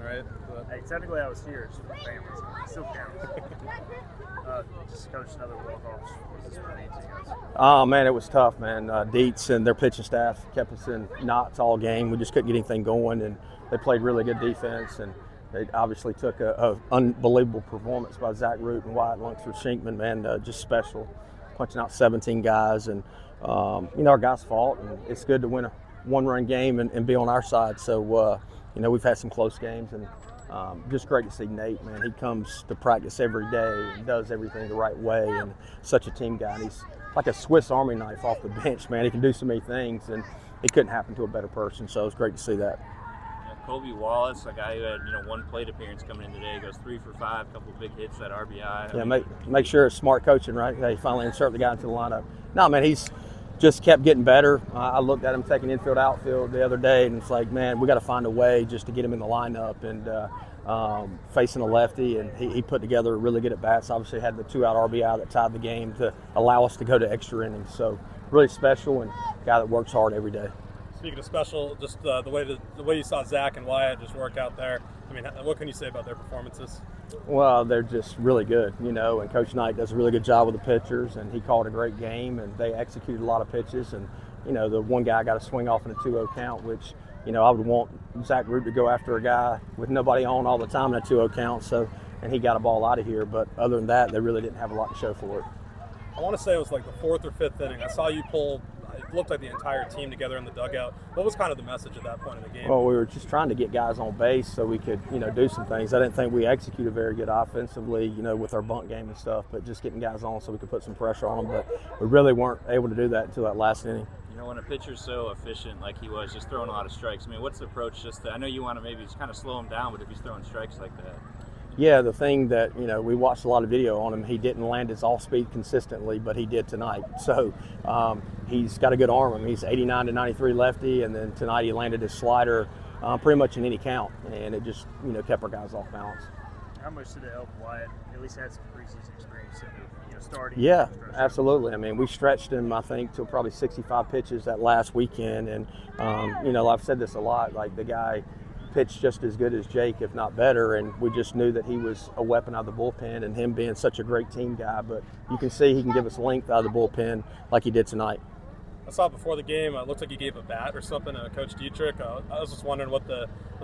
right? But Hey, technically I was here, it's my family, so it still counts. Just coached another walk-offs. What does this mean to you guys? Oh, man, it was tough, man. Dietz and their pitching staff kept us in knots all game. We just couldn't get anything going, and they played really good defense. And they obviously took a unbelievable performance by Zach Root and Wyatt Lunsford-Shinkman, man, just special, punching out 17 guys. And, our guys fought, and it's good to win a one-run game and be on our side. So, we've had some close games, and just great to see Nate, man. He comes to practice every day and does everything the right way, and such a team guy. And he's like a Swiss Army knife off the bench, man. He can do so many things, and it couldn't happen to a better person. So it was great to see that. Kobe Wallace, a guy who had one plate appearance coming in today, goes 3 for 5, a couple of big hits at RBI. Yeah, make sure it's smart coaching, right? They finally insert the guy into the lineup. No, man, he's just kept getting better. I looked at him taking infield, outfield the other day, and it's like, man, we got to find a way just to get him in the lineup. And facing a lefty, and he put together really good at bats. Obviously, had the 2-out RBI that tied the game to allow us to go to extra innings. So really special, and a guy that works hard every day. speaking of special, just the way you saw Zach and Wyatt just work out there. I mean, what can you say about their performances? Well, they're just really good, and Coach Knight does a really good job with the pitchers, and he called a great game, and they executed a lot of pitches, and, the one guy got a swing off in a 2-0 count, which, I would want Zach Root to go after a guy with nobody on all the time in a 2-0 count, and he got a ball out of here, but other than that, they really didn't have a lot to show for it. I want to say it was like the 4th or 5th inning. I saw you pull, it looked like the entire team together in the dugout. What was kind of the message at that point in the game? Well, we were just trying to get guys on base so we could, do some things. I didn't think we executed very good offensively, with our bunt game and stuff, but just getting guys on so we could put some pressure on them. But we really weren't able to do that until that last inning. When a pitcher's so efficient like he was, just throwing a lot of strikes, I mean, what's the approach? I know you want to maybe just kind of slow him down, but if he's throwing strikes like that. Yeah, the thing that, we watched a lot of video on him, he didn't land his off-speed consistently, but he did tonight. So he's got a good arm. I mean, he's 89 to 93 lefty, and then tonight he landed his slider pretty much in any count, and it just, kept our guys off balance. How much did it help Wyatt at least had some preseason experience in starting? Yeah, absolutely. I mean, we stretched him, I think, to probably 65 pitches that last weekend, and, I've said this a lot, like the guy pitched just as good as Jake, if not better, and we just knew that he was a weapon out of the bullpen, and him being such a great team guy, but you can see he can give us length out of the bullpen like he did tonight. I saw before the game, it looked like you gave a bat or something to Coach Dietrich. I was just wondering was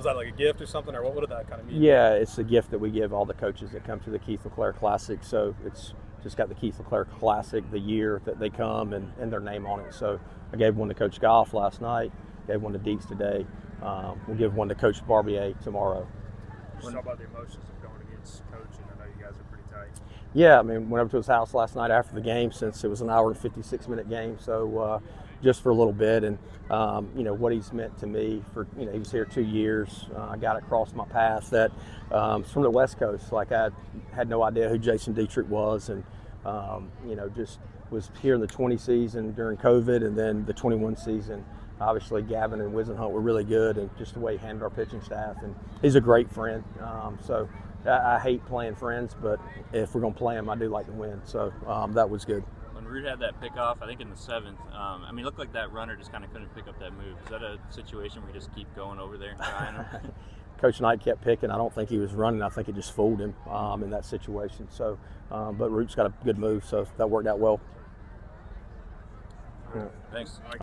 that like a gift or something, or what did that kind of mean? Yeah, it's a gift that we give all the coaches that come to the Keith LeClaire Classic, so it's just got the Keith LeClaire Classic, the year that they come, and their name on it. So I gave one to Coach Goff last night, gave one to Dietz today. We'll give one to Coach Barbier tomorrow. Just talk about the emotions of going against coaching. I know you guys are pretty tight. Yeah, I mean, went over to his house last night after the game, since it was an hour and 56-minute game, so just for a little bit, and what he's meant to me for, he was here 2 years. I got across my path that from the West Coast, like I had no idea who Jason Dietrich was, and just was here in the 20 season during COVID, and then the 21 season. Obviously, Gavin and Wisenhunt were really good, and just the way he handled our pitching staff. And he's a great friend. So I hate playing friends, but if we're going to play him, I do like to win. So that was good. When Root had that pickoff, I think in the 7th, it looked like that runner just kind of couldn't pick up that move. Is that a situation where you just keep going over there and trying him? Coach Knight kept picking. I don't think he was running. I think it just fooled him in that situation. So, but Root's got a good move, so that worked out well. Thanks.